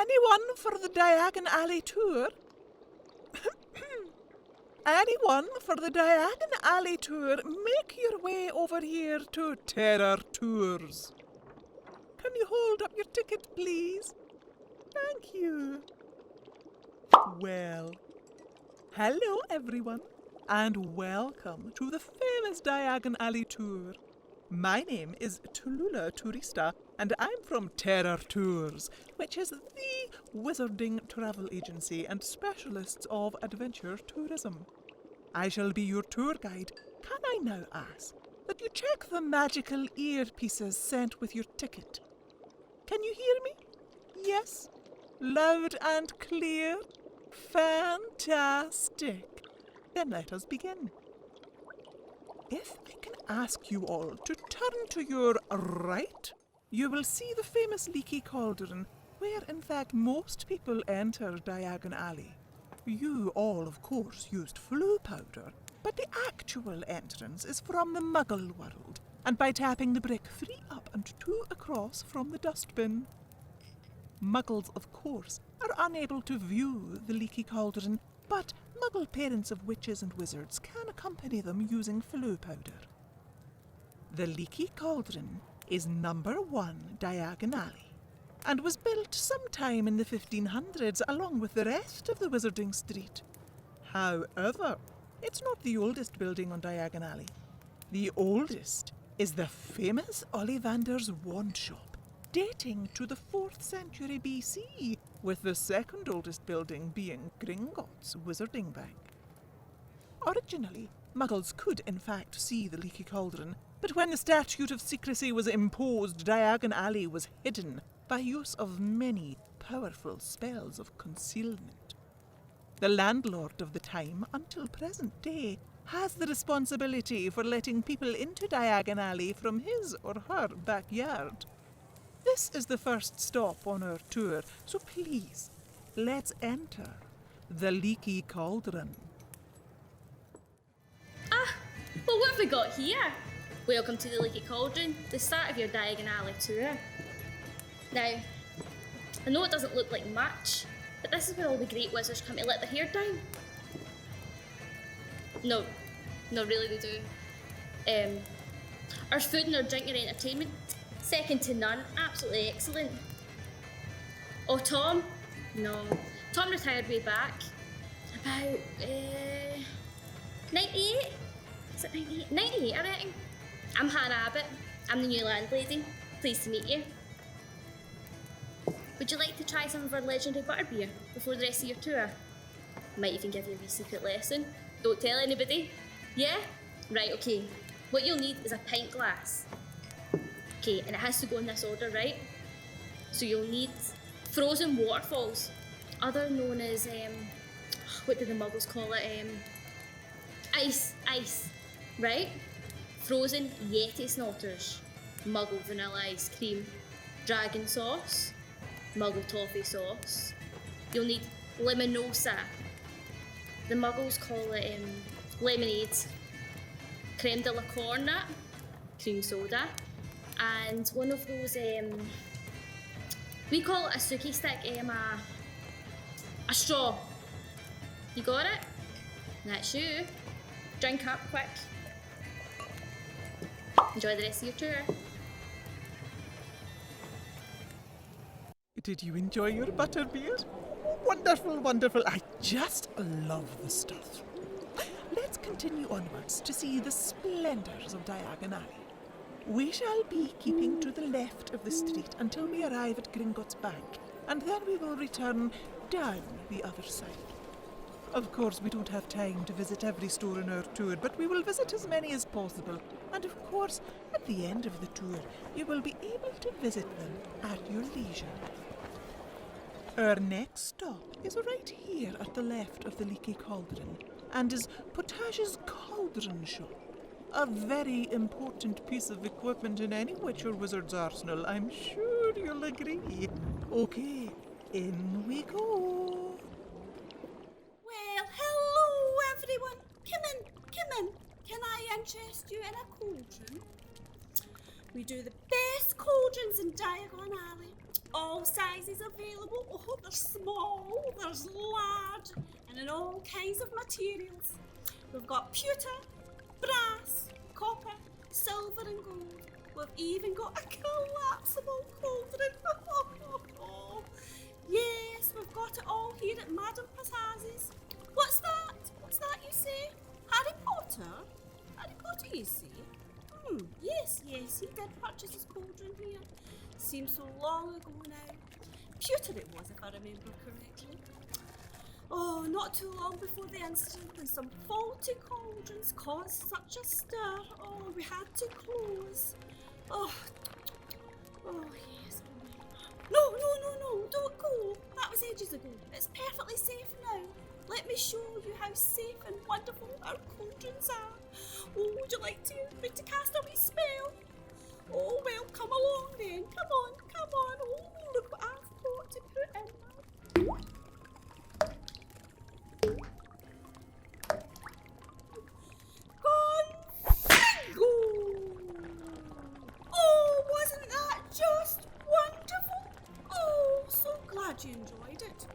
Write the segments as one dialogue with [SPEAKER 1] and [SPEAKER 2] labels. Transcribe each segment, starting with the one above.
[SPEAKER 1] Anyone for the Diagon Alley tour? Anyone for the Diagon Alley tour, make your way over here to Terror Tours. Can you hold up your ticket, please? Thank you. Well, hello everyone, and welcome to the famous Diagon Alley tour. My name is Tallulah Tourista, and I'm from Terror Tours, which is the wizarding travel agency and specialists of adventure tourism. I shall be your tour guide. Can I now ask that you check the magical earpieces sent with your ticket? Can you hear me? Yes? Loud and clear? Fantastic. Then let us begin. If I can ask you all to turn to your right, you will see the famous Leaky Cauldron, where in fact most people enter Diagon Alley. You all, of course, used flue powder, but the actual entrance is from the Muggle world, and by tapping the brick 3 up and 2 across from the dustbin. Muggles, of course, are unable to view the Leaky Cauldron, but Muggle parents of witches and wizards can accompany them using flue powder. The Leaky Cauldron is number 1 Diagon Alley, and was built sometime in the 1500s along with the rest of the Wizarding Street. However, it's not the oldest building on Diagon Alley. The oldest is the famous Ollivander's Wand Shop, dating to the 4th century BC, with the second oldest building being Gringotts Wizarding Bank. Originally, Muggles could in fact see the Leaky Cauldron, but when the Statute of Secrecy was imposed, Diagon Alley was hidden by use of many powerful spells of concealment. The landlord of the time, until present day, has the responsibility for letting people into Diagon Alley from his or her backyard. This is the first stop on our tour, so please, let's enter the Leaky Cauldron.
[SPEAKER 2] Well, what have we got here? Welcome to the Leaky Cauldron, the start of your Diagon Alley tour. Now, I know it doesn't look like much, but this is where all the great wizards come to let their hair down. No, really they do. Our food and our drink and entertainment, second to none, absolutely excellent. Oh, Tom? No. Tom retired way back. About, 98? Is it 98? 98, I reckon. I'm Hannah Abbott. I'm the new landlady. Pleased to meet you. Would you like to try some of our legendary butterbeer before the rest of your tour? Might even give you a wee secret lesson. Don't tell anybody. Yeah? Right, okay. What you'll need is a pint glass. Okay, and it has to go in this order, right? So you'll need frozen waterfalls, other known as, what do the Muggles call it? Ice, right? Frozen Yeti Snotters, Muggle vanilla ice cream, dragon sauce, Muggle toffee sauce. You'll need leminosa. The Muggles call it lemonade, creme de la cornet, cream soda, and one of those, we call it a suki stick, a straw. You got it? That's you. Drink up quick. Enjoy the rest of your tour.
[SPEAKER 1] Did you enjoy your butterbeer? Wonderful, wonderful. I just love the stuff. Let's continue onwards to see the splendours of Diagon Alley. We shall be keeping to the left of the street until we arrive at Gringotts Bank, and then we will return down the other side. Of course, we don't have time to visit every store in our tour, but we will visit as many as possible. And of course, at the end of the tour, you will be able to visit them at your leisure. Our next stop is right here at the left of the Leaky Cauldron, and is Potage's Cauldron Shop. A very important piece of equipment in any witch or wizard's arsenal, I'm sure you'll agree. Okay, in we go.
[SPEAKER 3] Well, hello everyone. Come in. Can I interest you in a cauldron? We do the best cauldrons in Diagon Alley. all sizes available. Oh, there's small, there's large, and in all kinds of materials. We've got pewter, brass, copper, silver and gold. We've even got a collapsible cauldron. Yes, we've got it all here at Madame Passaz's. What's that? What's that you say? Harry Potter? Harry Potter, you say? Yes, he did purchase his cauldron here. Seems so long ago now. Pewter it was, if I remember correctly. Oh, not too long before the incident, when some faulty cauldrons caused such a stir. Oh, we had to close. Oh, yes. No, don't go. That was ages ago. It's perfectly safe now. Let me show you how safe and wonderful our cauldrons are. Oh, would you like me to cast a wee spell? Oh, well, come along then. Come on. Oh, look what I've got to put in now. Configgo! Oh, wasn't that just wonderful? Oh, so glad you enjoyed it.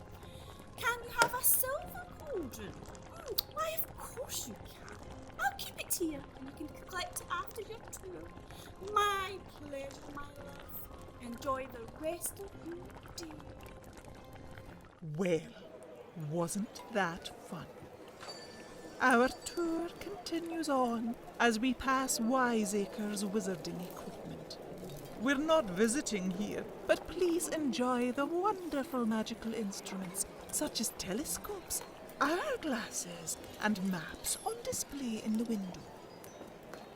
[SPEAKER 3] Can you have a silver cauldron? Why, of course you can. I'll keep it here and you can collect it after your tour. My pleasure, my love. Enjoy the rest of your day.
[SPEAKER 1] Well, wasn't that fun? Our tour continues on as we pass Wiseacres wizarding equipment. We're not visiting here, but please enjoy the wonderful magical instruments such as telescopes, hourglasses, and maps on display in the window.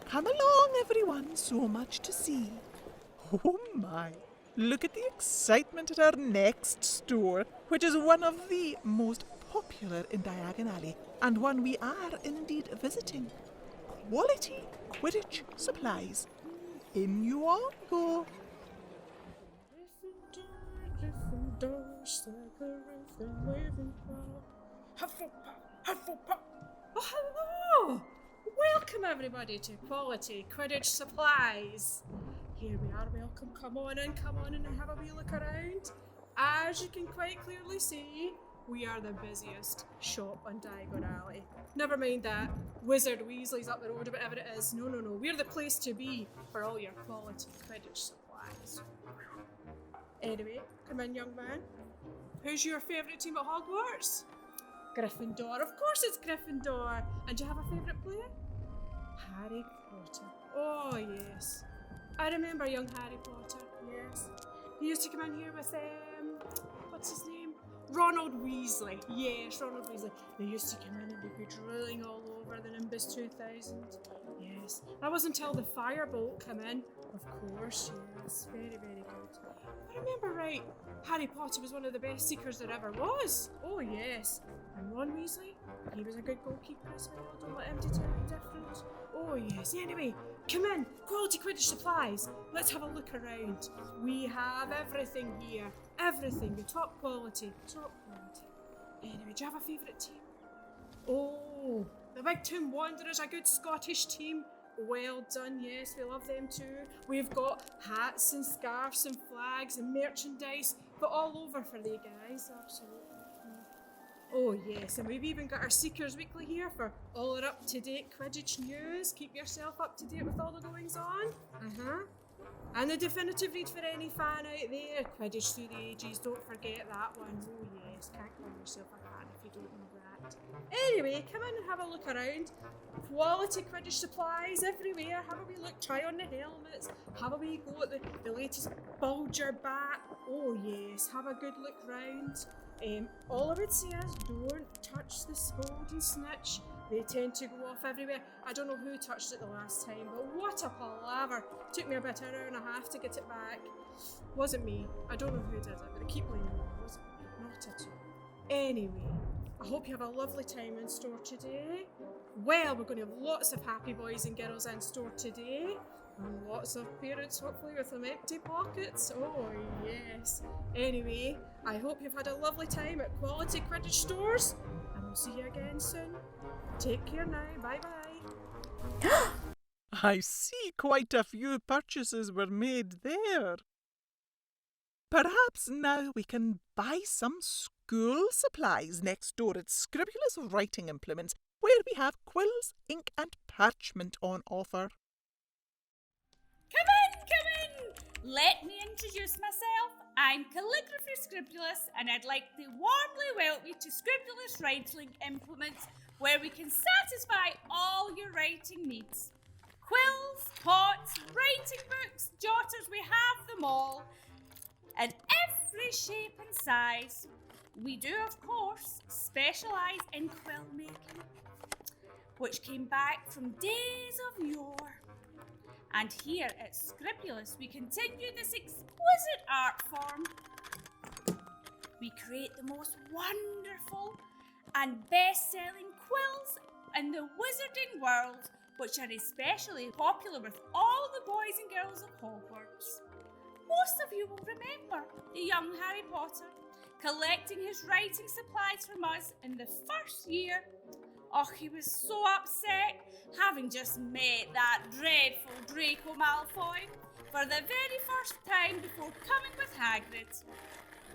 [SPEAKER 1] Come along, everyone, so much to see. Oh my! Look at the excitement at our next store, which is one of the most popular in Diagon Alley, and one we are indeed visiting. Quality Quiditch supplies. In you all go.
[SPEAKER 4] Oh, hello! Welcome everybody to Quality Quiditch Supplies. Here we are, welcome, come on in and have a wee look around. As you can quite clearly see, we are the busiest shop on Diagon Alley. Never mind that Wizard Weasley's up the road or whatever it is. No. We're the place to be for all your quality Quidditch supplies. Anyway, come in, young man. Who's your favourite team at Hogwarts? Gryffindor. Of course it's Gryffindor. And do you have a favourite player? Harry Potter. Oh, yes. I remember young Harry Potter, yes. He used to come in here with, what's his name? Ronald Weasley. Yes, Ronald Weasley. They used to come in and they'd be drilling all over the Nimbus 2000. Yes. That was until the Firebolt came in. Of course, yes. Very, very good. If I remember right, Harry Potter was one of the best seekers there ever was. Oh, yes. And Ron Weasley, he was a good goalkeeper as well. Don't let him determine the difference. Oh, yes. Anyway, come in. Quality Quidditch Supplies. Let's have a look around. We have everything here. Everything. The top quality. Anyway, do you have a favourite team? Oh, the Big Tomb Wanderers, a good Scottish team. Well done, yes, we love them too. We've got hats and scarves and flags and merchandise, but all over for the guys, absolutely. Oh yes, and we've even got our Seekers Weekly here for all our up-to-date Quidditch news. Keep yourself up to date with all the goings on. And the definitive read for any fan out there, Quidditch Through the Ages, don't forget that one. Oh yes, can't call yourself a fan if you don't know that. Anyway, come in and have a look around. Quality Quidditch supplies everywhere. Have a wee look, try on the helmets. Have a wee go at the latest Bulger bat. Oh yes, have a good look round. All I would say is don't touch the Spold and Snitch. They tend to go off everywhere. I don't know who touched it the last time, but what a palaver. Took me about an hour and a half to get it back. Wasn't me. I don't know who did it, but I keep blaming me. Wasn't me. Not at all. Anyway, I hope you have a lovely time in store today. Well, we're going to have lots of happy boys and girls in store today. And lots of parents, hopefully, with them empty pockets. Oh, yes. Anyway, I hope you've had a lovely time at Quality Quidditch Stores. And we'll see you again soon. Take care now. Bye-bye.
[SPEAKER 1] I see quite a few purchases were made there. Perhaps now we can buy some school supplies next door at Scribdulous Writing Implements, where we have quills, ink and parchment on offer.
[SPEAKER 3] Come in! Let me introduce myself. I'm Calligrapher Scribdulous, and I'd like to warmly welcome you to Scribdulous Writing Implements, where we can satisfy all your writing needs. Quills, pots, writing books, jotters, we have them all. In every shape and size. We do, of course, specialise in quill making, which came back from days of yore. And here at Scribdulous, we continue this exquisite art form. We create the most wonderful and best-selling quills in the wizarding world, which are especially popular with all the boys and girls of Hogwarts. Most of you will remember the young Harry Potter collecting his writing supplies from us in the first year. Oh, he was so upset, having just met that dreadful Draco Malfoy for the very first time before coming with Hagrid.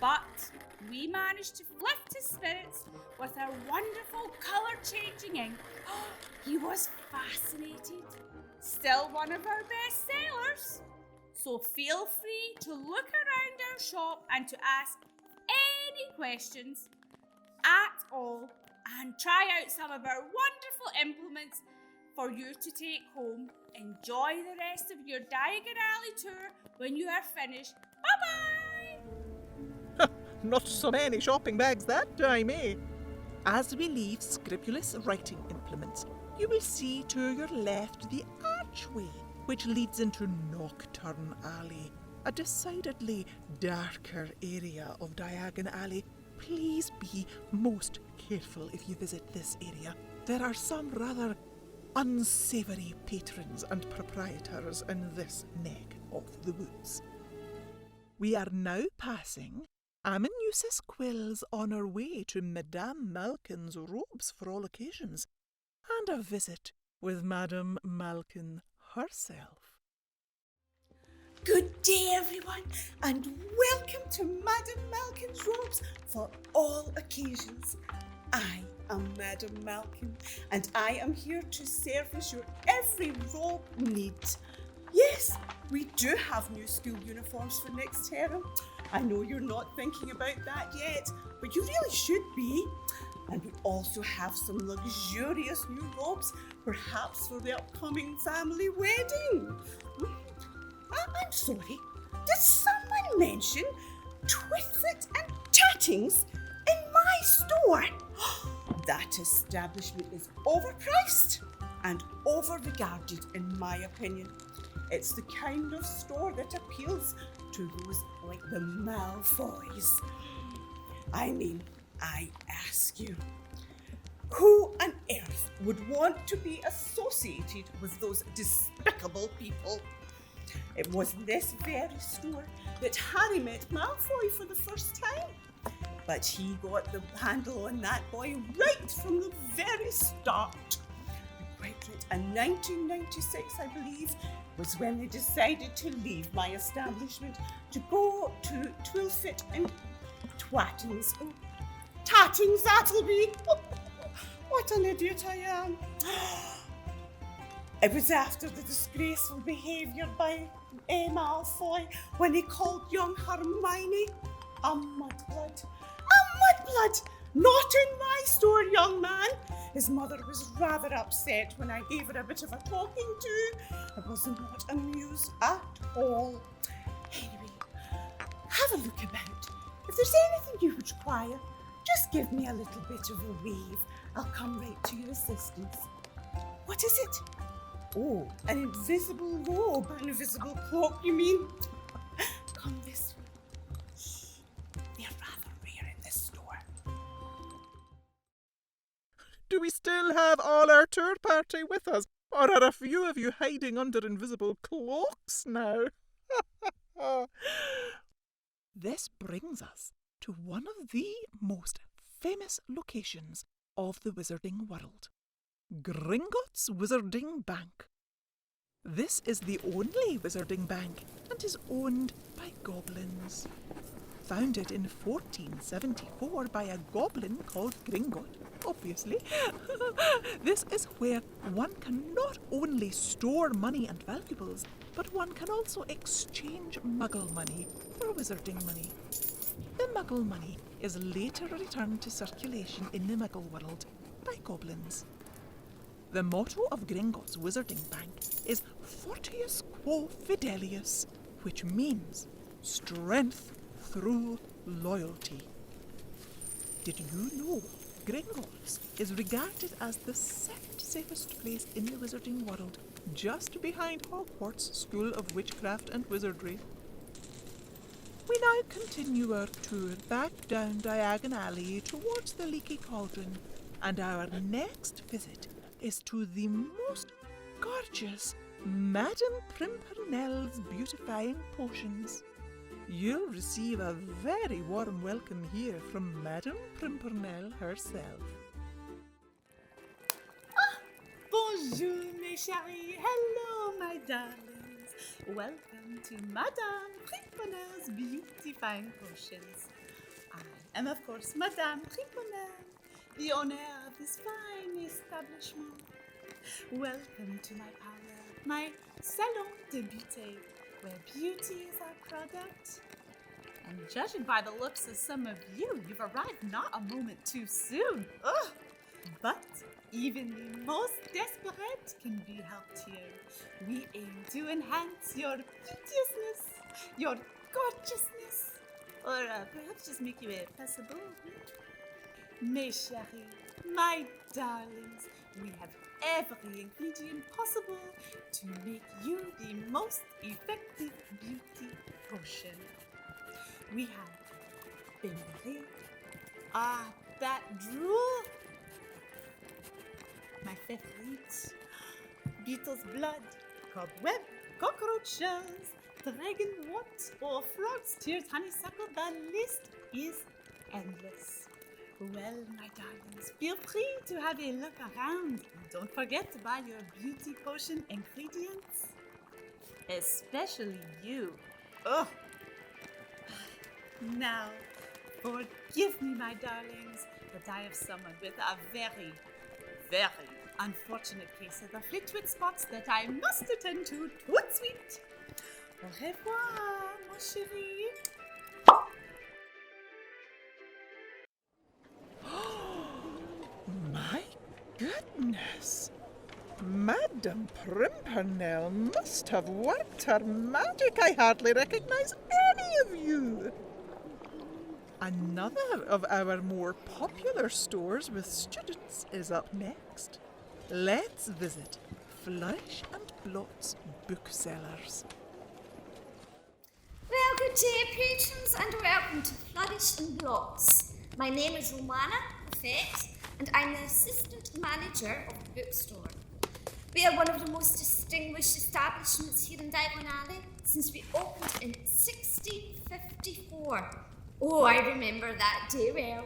[SPEAKER 3] But we managed to lift his spirits with our wonderful colour-changing ink. He was fascinated. Still one of our best sellers. So feel free to look around our shop and to ask any questions at all and try out some of our wonderful implements for you to take home. Enjoy the rest of your Diagon Alley tour when you are finished. Bye-bye!
[SPEAKER 1] Not so many shopping bags that time, eh? As we leave Scribdulous Writing Implements, you will see to your left the archway, which leads into Nocturne Alley, a decidedly darker area of Diagon Alley. Please be most careful if you visit this area. There are some rather unsavoury patrons and proprietors in this neck of the woods. We are now passing Aminusis Quills on our way to Madame Malkin's robes for all occasions, and a visit with Madame Malkin herself.
[SPEAKER 3] Good day, everyone, and welcome to Madame Malkin's robes for all occasions. I am Madame Malkin, and I am here to service your every robe need. Yes, we do have new school uniforms for next term. I know you're not thinking about that yet, but you really should be. And we also have some luxurious new robes, perhaps for the upcoming family wedding. I'm sorry, did someone mention Twitfit and Tattings in my store? That establishment is overpriced and overregarded in my opinion. It's the kind of store that appeals to those like the Malfoys. I mean, I ask you, who on earth would want to be associated with those despicable people? It was this very store that Harry met Malfoy for the first time. But he got the handle on that boy right from the very start. Quite right. In 1996, I believe, was when they decided to leave my establishment to go to Twilfit and Twattings. Oh, Tattings, that'll be. What an idiot I am. It was after the disgraceful behaviour by Malfoy when he called young Hermione a mudblood. A mudblood! Not in my store, young man. His mother was rather upset when I gave her a bit of a talking to. I was not amused at all. Anyway, have a look about. If there's anything you require, just give me a little bit of a wave. I'll come right to your assistance. What is it? Oh, an invisible robe, an invisible cloak, you mean? Come this way. Shh, they're rather rare in this store.
[SPEAKER 1] Do we still have all our tour party with us, or are a few of you hiding under invisible cloaks now? This brings us to one of the most famous locations of the wizarding world. Gringotts Wizarding Bank. This is the only wizarding bank and is owned by goblins. founded in 1474 by a goblin called Gringot, obviously. This is where one can not only store money and valuables, but one can also exchange muggle money for wizarding money. The muggle money is later returned to circulation in the muggle world by goblins. The motto of Gringotts Wizarding Bank is Fortescue quo fidelius, which means strength through loyalty. Did you know Gringotts is regarded as the second safest place in the wizarding world, just behind Hogwarts School of Witchcraft and Wizardry? We now continue our tour back down Diagon Alley towards the Leaky Cauldron, and our next visit is to the most gorgeous Madame Pimpernel's beautifying potions. You'll receive a very warm welcome here from Madame Pimpernel herself.
[SPEAKER 5] Bonjour, mes chéris. Hello, my darlings. Welcome to Madame Pimpernel's beautifying potions. I am, of course, Madame Pimpernel, the owner of this fine establishment. Welcome to my parlor, my Salon de Beauty, where beauty is our product. And judging by the looks of some of you, you've arrived not a moment too soon. Ugh. But even the most desperate can be helped here. We aim to enhance your beauteousness, your gorgeousness, or perhaps just make you passable. Mes chéris, my darlings, we have every ingredient possible to make you the most effective beauty potion. We have bain-marie, that drool, my favorite, beetle's blood, cobweb, cockroaches, dragon wort, or frog's tears, honeysuckle. The list is endless. Well, my darlings, feel free to have a look around. Don't forget to buy your beauty potion ingredients. Especially you. Oh. Now, forgive me, my darlings, but I have someone with a very, very unfortunate case of the flit-wit spots that I must attend to. Tout sweet. Au revoir, mon chéri.
[SPEAKER 1] My goodness! Madame Pimpernel must have worked her magic. I hardly recognize any of you. Another of our more popular stores with students is up next. Let's visit Flourish and Blot's booksellers.
[SPEAKER 6] Well, good day, patrons, and welcome to Flourish and Blots. My name is Romana Buffett, and I'm the assistant manager of the bookstore. We are one of the most distinguished establishments here in Diagon Alley since we opened in 1654. Oh, I remember that day well.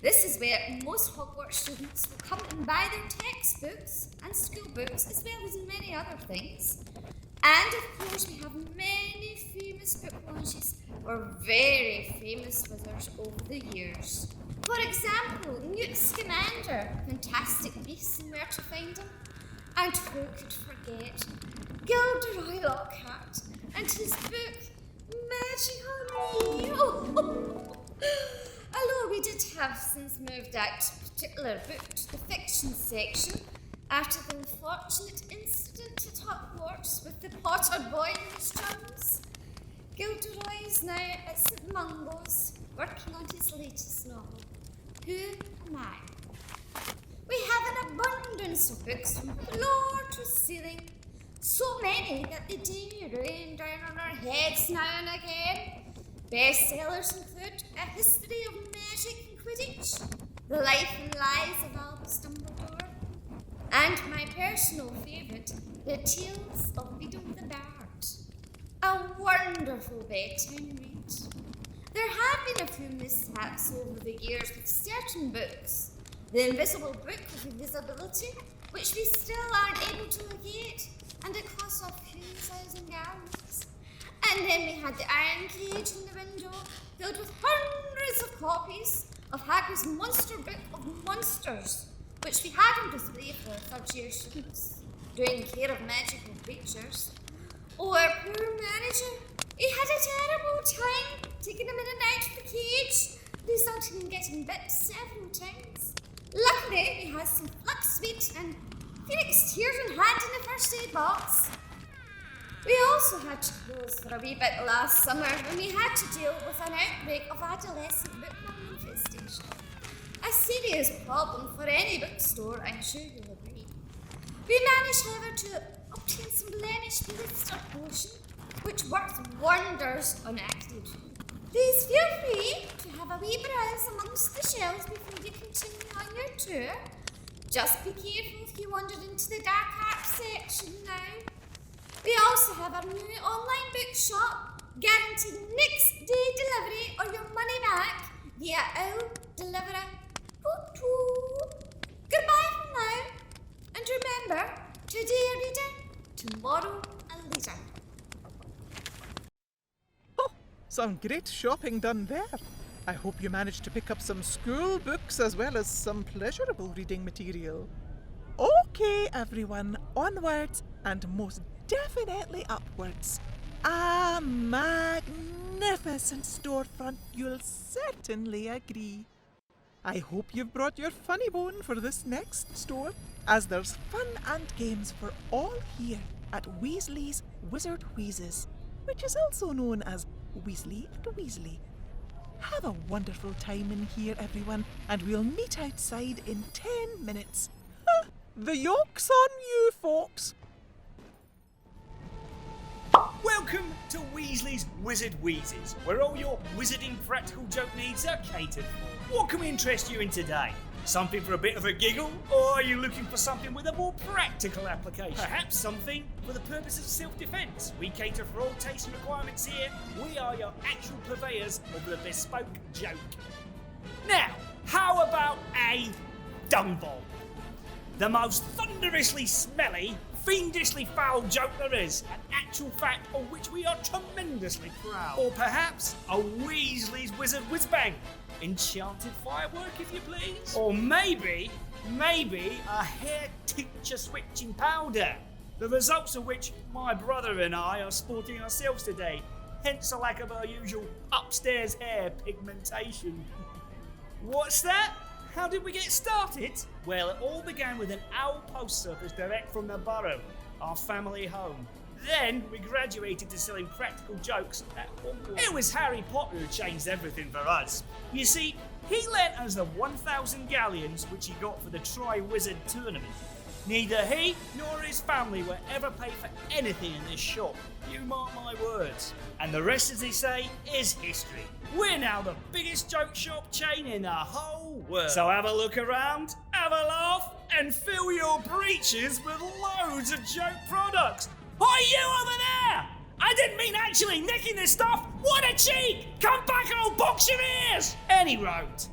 [SPEAKER 6] This is where most Hogwarts students will come and buy their textbooks and school books, as well as many other things. And of course, we have many famous book launches or very famous wizards over the years. For example, Newt Scamander, fantastic beasts and where to find them. And who could forget Gilderoy Lockhart and his book Magic on Although we did have since moved that particular book to the fiction section after the unfortunate incident at Hogwarts with the Potter boy and his chums. Gilderoy is now at St Mungo's working on his latest novel, Who Am I? We have an abundance of books from floor to ceiling, so many that they do rain down on our heads now and again. Bestsellers include A History of Magic and Quiditch, The Life and Lies of Albus Dumbledore, and my personal favourite, The Tales of Beedle the Bard. A wonderful bedtime read. There have been a few mishaps over the years with certain books. The Invisible Book of Invisibility, which we still aren't able to locate, and it costs a few thousand gallons. And then we had the iron cage in the window, filled with hundreds of copies of Hagrid's Monster Book of Monsters, which we had on display for third-year students doing care of magical creatures. Oh, our poor manager, he had a terrible time taking them in and out of the cage, resulting in getting bit several times. Luckily, we had some Flux Sweet and Phoenix Tears in hand in the first aid box. We also had to close for a wee bit last summer when we had to deal with an outbreak of adolescent bookworm infestation. A serious problem for any bookstore, I'm sure you'll agree. We managed, however, to obtain some blemish blister potion, which works wonders on acne. Please feel free to have a wee browse amongst the shelves before you continue on your tour. Just be careful if you wander into the dark art section now. We also have our new online bookshop, guaranteed next day delivery or your money back via Owl Deliverer. Goodbye for now, and remember, today a reader, tomorrow a leader.
[SPEAKER 1] Oh, some great shopping done there. I hope you managed to pick up some school books as well as some pleasurable reading material. Okay, everyone, onwards and most definitely upwards. A magnificent storefront, you'll certainly agree. I hope you've brought your funny bone for this next store, as there's fun and games for all here at Weasley's Wizard Wheezes, which is also known as Weasley and Weasley. Have a wonderful time in here, everyone, and we'll meet outside in 10 minutes. The yoke's on you, folks.
[SPEAKER 7] Welcome to Weasley's Wizard Wheezes, where all your wizarding practical joke needs are catered for. What can we interest you in today? Something for a bit of a giggle? Or are you looking for something with a more practical application? Perhaps something for the purpose of self-defense. We cater for all tastes and requirements here. We are your actual purveyors of the bespoke joke. Now, how about a dung ball? The most thunderously smelly, fiendishly foul joke there is, an actual fact of which we are tremendously proud. Or perhaps a Weasley's Wizard Whizbang, enchanted firework if you please. Or maybe a hair tincture switching powder, the results of which my brother and I are sporting ourselves today, hence a lack of our usual upstairs hair pigmentation. What's that? How did we get started? Well, it all began with an owl post service direct from the Burrow, our family home. Then we graduated to selling practical jokes at Hogwarts. It was Harry Potter who changed everything for us. You see, he lent us the 1,000 galleons which he got for the Tri-Wizard tournament. Neither he nor his family will ever pay for anything in this shop. You mark my words. And the rest, as they say, is history. We're now the biggest joke shop chain in the whole world. So have a look around, have a laugh, and fill your breeches with loads of joke products. Hi, you over there! I didn't mean actually nicking this stuff. What a cheek! Come back and I'll box your ears! Any road.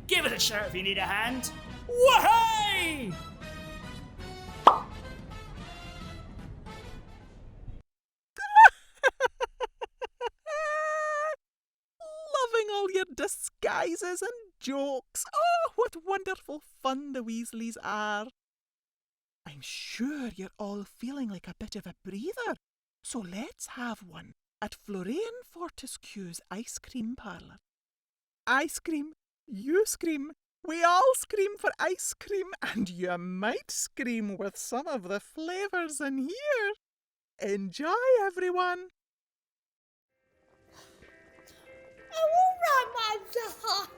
[SPEAKER 7] Give us a shout if you need a hand. Wahey!
[SPEAKER 1] Loving all your disguises and jokes. Oh, what wonderful fun the Weasleys are. I'm sure you're all feeling like a bit of a breather, so let's have one at Florian Fortescue's Ice Cream Parlor. Ice cream, you scream, we all scream for ice cream, and you might scream with some of the flavours in here. Enjoy, everyone.
[SPEAKER 3] Oh, all right, my love.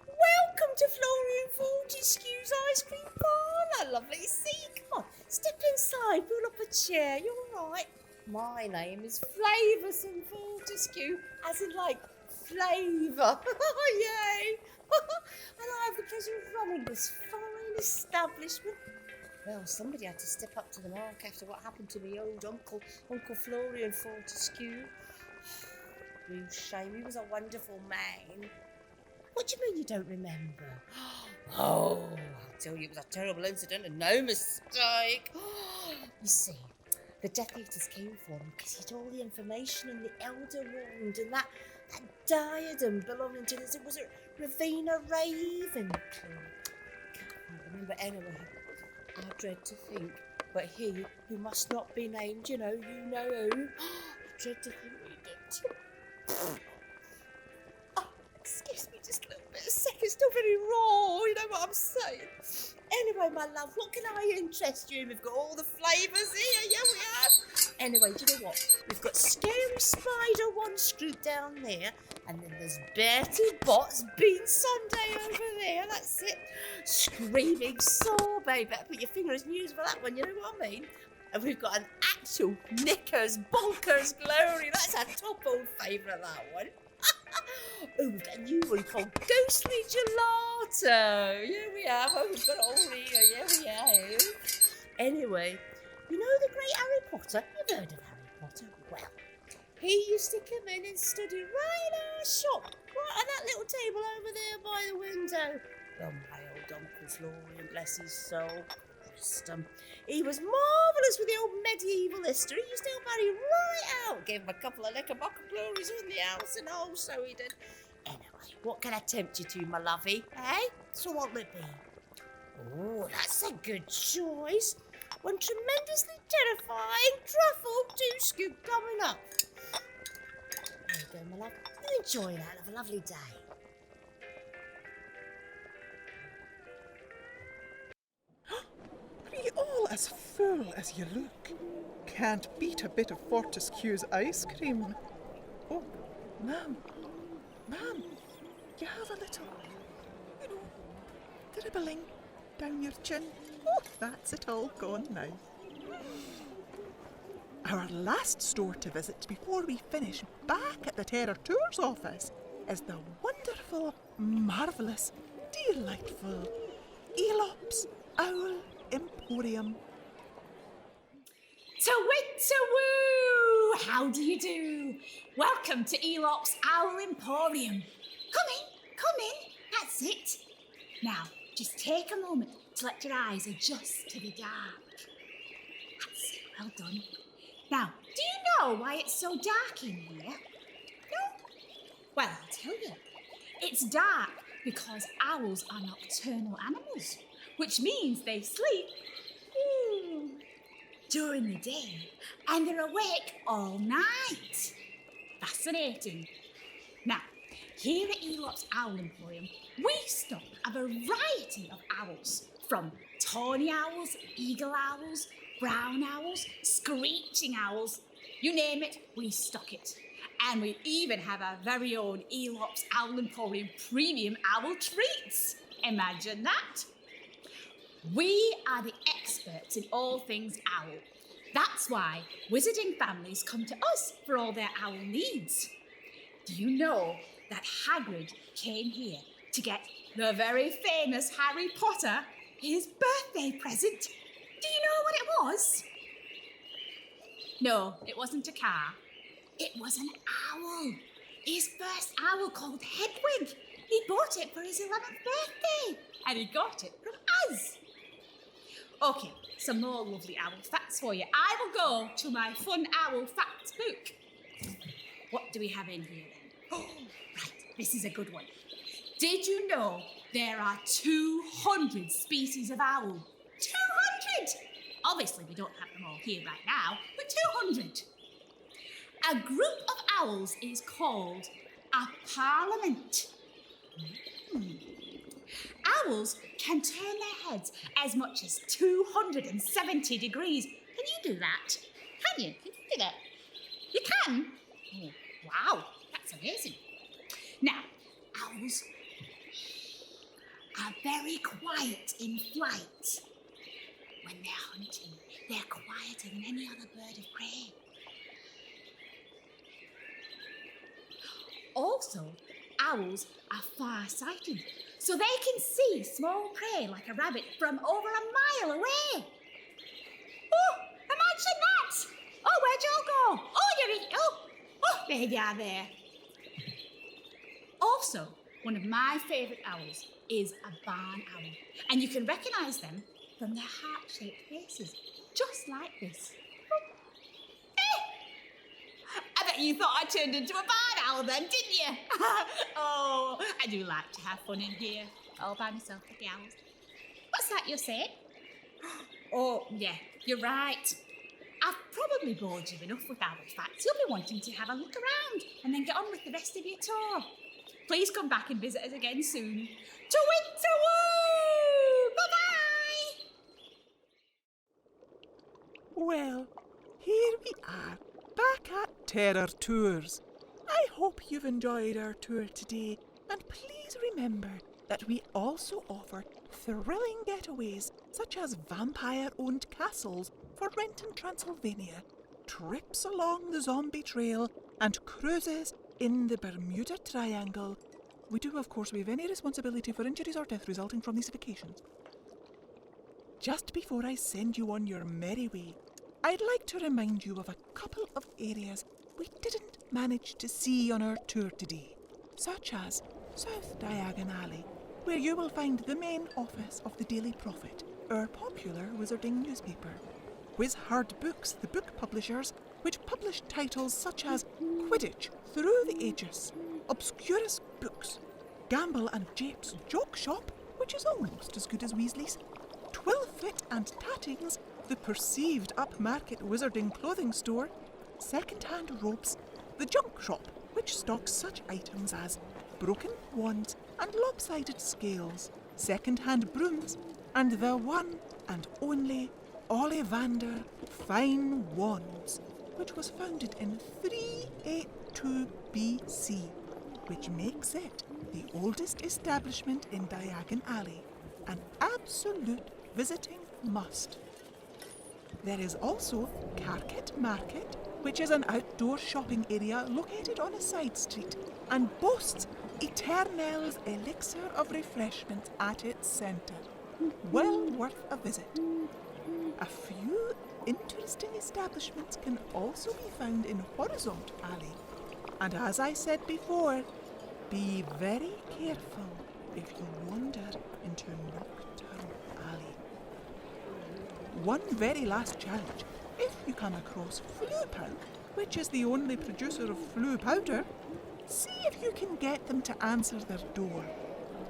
[SPEAKER 3] Welcome to Florian Fortescue's Ice Cream Parlour. Lovely to see you. Come on, step inside, pull up a chair. You're all right. My name is Flavoursome Fortescue, as in like flavour. Yay! And I have the pleasure of running this fine establishment. Well, somebody had to step up to the mark after what happened to me old Uncle Florian Fortescue. Real shame, he was a wonderful man. What do you mean you don't remember? Oh, I'll tell you, it was a terrible incident and no mistake. You see, the Death Eaters came for him because he had all the information in the Elder Wand and that diadem belonging to this. It was a Ravina Ravenclaw. Can't remember anyway. I dread to think. But he, who must not be named, you know who. I dread to think we did. Oh, excuse me just a little bit. A second, still very raw, you know what I'm saying? Anyway, my love, what can I interest you in? We've got all the flavours here, yeah we have. Anyway, do you know what? We've got Scary Spider one scoop down there, and then there's Bertie Bott's Bean Sundae over there, that's it. Screaming Sorbet, better put your finger in news for that one, you know what I mean? And we've got an actual Knickers Bonkers Glory, that's our top old favourite, that one. Oh, we've got a new one called Ghostly Gelato. Yeah, we have. Oh, we've got it all here. Yeah, we have. Anyway, you know the great Harry Potter? You've heard of Harry Potter? Well, he used to come in and study right in our shop, right on that little table over there by the window. Oh, my old Uncle Florian, bless his soul. He was marvellous with the old medieval history. He used to help Harry right out. Gave him a couple of knickerbocker glories in the house and all, so he did. Anyway, what can I tempt you to, my lovey? Eh? So what'll it be? Oh, that's a good choice. One tremendously terrifying truffle 2-scoop coming up. There you go, my love. You enjoy that. Have a lovely day.
[SPEAKER 1] Are you all as full as you look? Can't beat a bit of Fortescue's ice cream. Oh, ma'am, you have a little, you know, dribbling down your chin. Oh, that's it all gone now. Our last store to visit before we finish back at the Terror Tours office is the wonderful, marvellous, delightful Elops Owl Emporium.
[SPEAKER 8] Woo! How do you do? Welcome to Elops Owl Emporium. Come in, that's it. Now, just take a moment to let your eyes adjust to the dark. That's it, well done. Now, do you know why it's so dark in here? No? Well, I'll tell you. It's dark because owls are nocturnal animals, which means they sleep during the day and they're awake all night. Fascinating. Now, here at Elops Owl Emporium, we stock a variety of owls, from tawny owls, eagle owls, brown owls, screeching owls. You name it, we stock it. And we even have our very own Elops Owl Emporium premium owl treats. Imagine that. We are the experts in all things owl. That's why wizarding families come to us for all their owl needs. Do you know that Hagrid came here to get the very famous Harry Potter his birthday present? Do you know what it was? No, it wasn't a car. It was an owl. His first owl called Hedwig. He bought it for his 11th birthday and he got it from us. Okay, some more lovely owl facts for you. I will go to my fun owl facts book. What do we have in here then? Oh, right, this is a good one. Did you know there are 200 species of owl? 200! Obviously, we don't have them all here right now, but 200. A group of owls is called a parliament. Owls can turn their heads as much as 270 degrees. Can you do that? Can you? Can you do that? You can? Oh, wow, that's amazing. Now, owls are very quiet in flight. When they're hunting, they're quieter than any other bird of prey. Also, owls are far-sighted, so they can see small prey like a rabbit from over a mile away. Oh, imagine that! Oh, where'd you all go? Oh, there you are there. Also, one of my favourite owls is a barn owl, and you can recognise them from their heart-shaped faces, just like this. You thought I turned into a barn owl then, didn't you? Oh, I do like to have fun in here, all by myself with the owls. What's that you're saying? Oh, yeah, you're right. I've probably bored you enough with owl facts. You'll be wanting to have a look around and then get on with the rest of your tour. Please come back and visit us again soon. To Winterwoo! Bye-bye!
[SPEAKER 1] Well, here we are, back at Terror Tours. I hope you've enjoyed our tour today, and please remember that we also offer thrilling getaways such as vampire-owned castles for rent in Transylvania, trips along the Zombie Trail, and cruises in the Bermuda Triangle. We do, of course, waive any responsibility for injuries or death resulting from these vacations. Just before I send you on your merry way, I'd like to remind you of a couple of areas we didn't manage to see on our tour today, such as South Diagon Alley, where you will find the main office of the Daily Prophet, our popular wizarding newspaper. Wizard Books, the book publishers, which publish titles such as Quiditch, Through the Ages, Obscurus Books, Gamble and Jape's Joke Shop, which is almost as good as Weasley's, Twilfit and Tattings, the perceived upmarket wizarding clothing store, Second-Hand Ropes, the Junk Shop, which stocks such items as broken wands and lopsided scales, second-hand brooms, and the one and only Ollivander Fine Wands, which was founded in 382 BC, which makes it the oldest establishment in Diagon Alley, an absolute visiting must. There is also Carket Market, which is an outdoor shopping area located on a side street and boasts Eternel's elixir of refreshment at its centre. Well worth a visit. A few interesting establishments can also be found in Horizontal Alley. And as I said before, be very careful if you wander into Nocturne Alley. One very last challenge. If you come across Flupal, which is the only producer of Flu powder, see if you can get them to answer their door.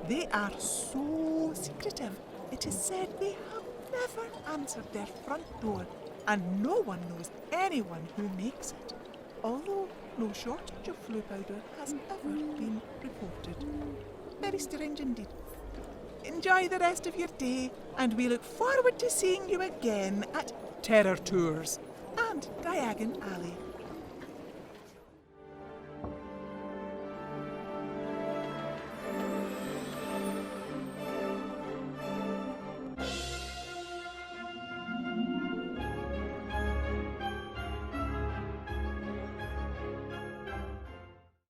[SPEAKER 1] They are so secretive, it is said they have never answered their front door, and no one knows anyone who makes it. Although no shortage of flu powder has ever been reported. Very strange indeed. Enjoy the rest of your day, and we look forward to seeing you again at Terror Tours and Diagon Alley.